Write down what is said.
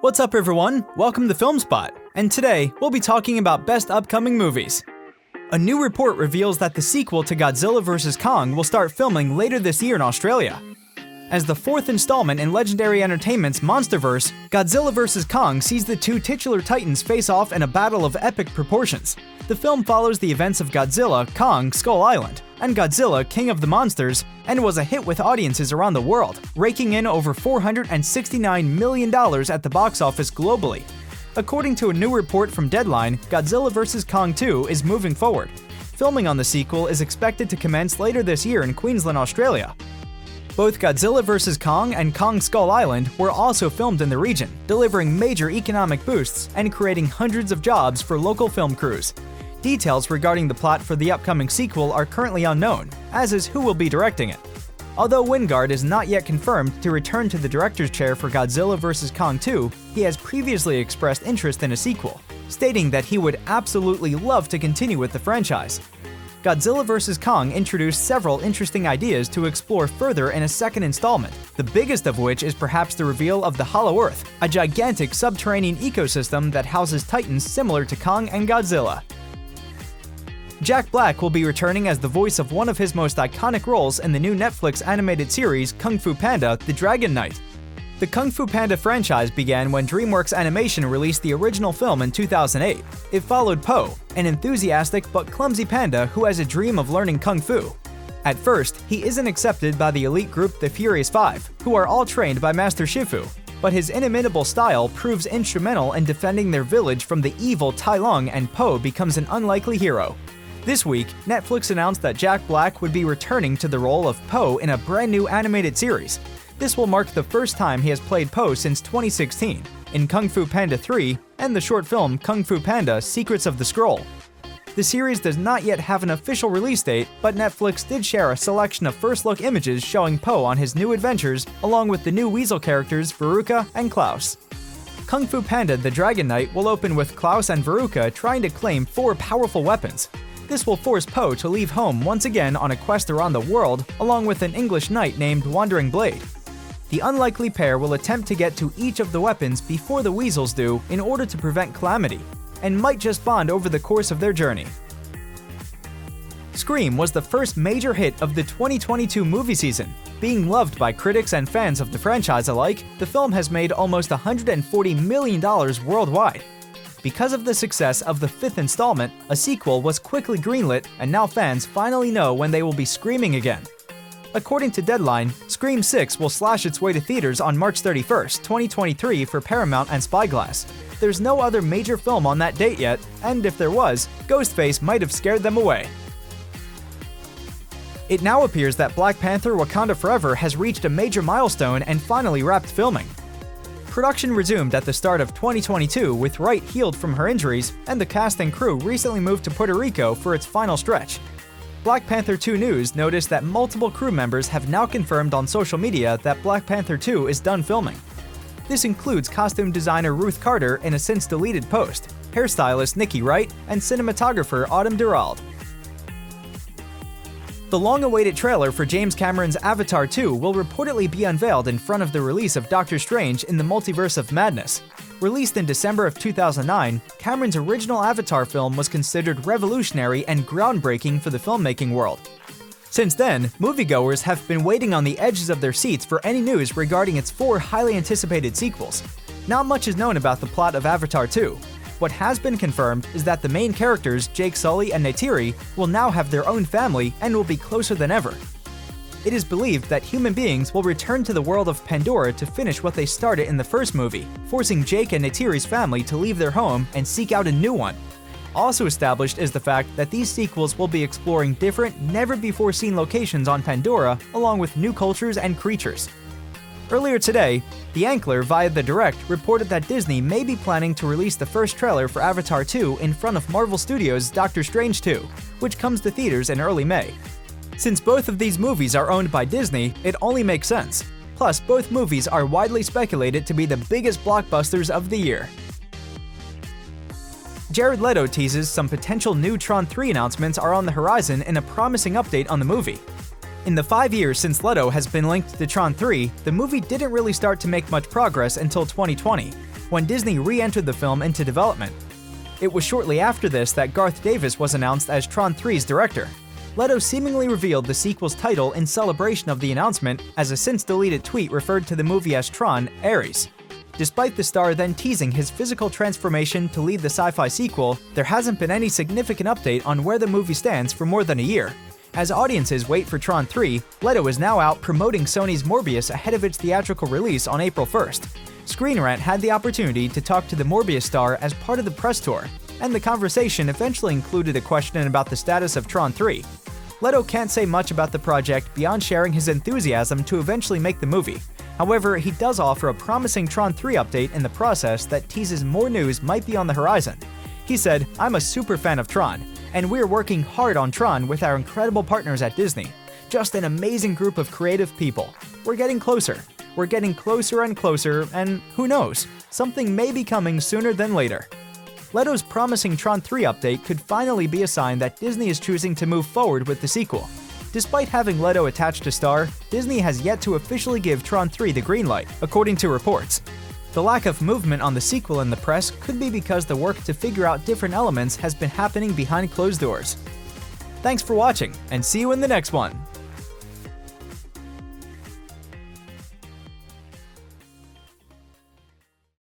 What's up everyone? Welcome to FilmSpot, and today we'll be talking about best upcoming movies. A new report reveals that the sequel to Godzilla vs. Kong will start filming later this year in Australia. As the fourth installment in Legendary Entertainment's MonsterVerse, Godzilla vs. Kong sees the two titular titans face off in a battle of epic proportions. The film follows the events of Godzilla, Kong, Skull Island, and Godzilla, King of the Monsters, and was a hit with audiences around the world, raking in over $469 million at the box office globally. According to a new report from Deadline, Godzilla vs. Kong 2 is moving forward. Filming on the sequel is expected to commence later this year in Queensland, Australia. Both Godzilla vs. Kong and Kong Skull Island were also filmed in the region, delivering major economic boosts and creating hundreds of jobs for local film crews. Details regarding the plot for the upcoming sequel are currently unknown, as is who will be directing it. Although Wingard is not yet confirmed to return to the director's chair for Godzilla vs. Kong 2, he has previously expressed interest in a sequel, stating that he would absolutely love to continue with the franchise. Godzilla vs. Kong introduced several interesting ideas to explore further in a second installment, the biggest of which is perhaps the reveal of the Hollow Earth, a gigantic subterranean ecosystem that houses titans similar to Kong and Godzilla. Jack Black will be returning as the voice of one of his most iconic roles in the new Netflix animated series Kung Fu Panda: The Dragon Knight. The Kung Fu Panda franchise began when DreamWorks Animation released the original film in 2008. It followed Po, an enthusiastic but clumsy panda who has a dream of learning Kung Fu. At first, he isn't accepted by the elite group the Furious Five, who are all trained by Master Shifu, but his inimitable style proves instrumental in defending their village from the evil Tai Lung, and Po becomes an unlikely hero. This week, Netflix announced that Jack Black would be returning to the role of Po in a brand new animated series. This will mark the first time he has played Po since 2016, in Kung Fu Panda 3 and the short film Kung Fu Panda: Secrets of the Scroll. The series does not yet have an official release date, but Netflix did share a selection of first-look images showing Po on his new adventures, along with the new Weasel characters Veruca and Klaus. Kung Fu Panda: The Dragon Knight will open with Klaus and Veruca trying to claim 4 powerful weapons. This will force Po to leave home once again on a quest around the world, along with an English knight named Wandering Blade. The unlikely pair will attempt to get to each of the weapons before the Weasels do in order to prevent calamity, and might just bond over the course of their journey. Scream was the first major hit of the 2022 movie season. Being loved by critics and fans of the franchise alike, the film has made almost $140 million worldwide. Because of the success of the 5th installment, a sequel was quickly greenlit, and now fans finally know when they will be screaming again. According to Deadline, Scream 6 will slash its way to theaters on March 31st, 2023 for Paramount and Spyglass. There's no other major film on that date yet, and if there was, Ghostface might have scared them away. It now appears that Black Panther: Wakanda Forever has reached a major milestone and finally wrapped filming. Production resumed at the start of 2022 with Wright healed from her injuries, and the cast and crew recently moved to Puerto Rico for its final stretch. Black Panther 2 News noticed that multiple crew members have now confirmed on social media that Black Panther 2 is done filming. This includes costume designer Ruth Carter in a since-deleted post, hairstylist Nikki Wright, and cinematographer Autumn Durald. The long-awaited trailer for James Cameron's Avatar 2 will reportedly be unveiled in front of the release of Doctor Strange in the Multiverse of Madness. Released in December of 2009, Cameron's original Avatar film was considered revolutionary and groundbreaking for the filmmaking world. Since then, moviegoers have been waiting on the edges of their seats for any news regarding its 4 highly anticipated sequels. Not much is known about the plot of Avatar 2. What has been confirmed is that the main characters, Jake Sully and Neytiri, will now have their own family and will be closer than ever. It is believed that human beings will return to the world of Pandora to finish what they started in the first movie, forcing Jake and Neytiri's family to leave their home and seek out a new one. Also established is the fact that these sequels will be exploring different, never-before-seen locations on Pandora, along with new cultures and creatures. Earlier today, The Ankler via The Direct reported that Disney may be planning to release the first trailer for Avatar 2 in front of Marvel Studios' Doctor Strange 2, which comes to theaters in early May. Since both of these movies are owned by Disney, it only makes sense. Plus, both movies are widely speculated to be the biggest blockbusters of the year. Jared Leto teases some potential new Tron 3 announcements are on the horizon in a promising update on the movie. In the 5 years since Leto has been linked to Tron 3, the movie didn't really start to make much progress until 2020. when Disney re-entered the film into development. It was shortly after this that Garth Davis was announced as Tron 3's director. Leto seemingly revealed the sequel's title in celebration of the announcement, as a since-deleted tweet referred to the movie as Tron, Ares. Despite the star then teasing his physical transformation to lead the sci-fi sequel, there hasn't been any significant update on where the movie stands for more than a year. As audiences wait for Tron 3, Leto is now out promoting Sony's Morbius ahead of its theatrical release on April 1st. Screen Rant had the opportunity to talk to the Morbius star as part of the press tour, and the conversation eventually included a question about the status of Tron 3. Leto can't say much about the project beyond sharing his enthusiasm to eventually make the movie. However, he does offer a promising Tron 3 update in the process that teases more news might be on the horizon. He said, "I'm a super fan of Tron, and we're working hard on Tron with our incredible partners at Disney. Just an amazing group of creative people. We're getting closer. We're getting closer and closer, and who knows, something may be coming sooner than later." Leto's promising Tron 3 update could finally be a sign that Disney is choosing to move forward with the sequel. Despite having Leto attached to star, Disney has yet to officially give Tron 3 the green light, according to reports. The lack of movement on the sequel in the press could be because the work to figure out different elements has been happening behind closed doors. Thanks for watching, and see you in the next one!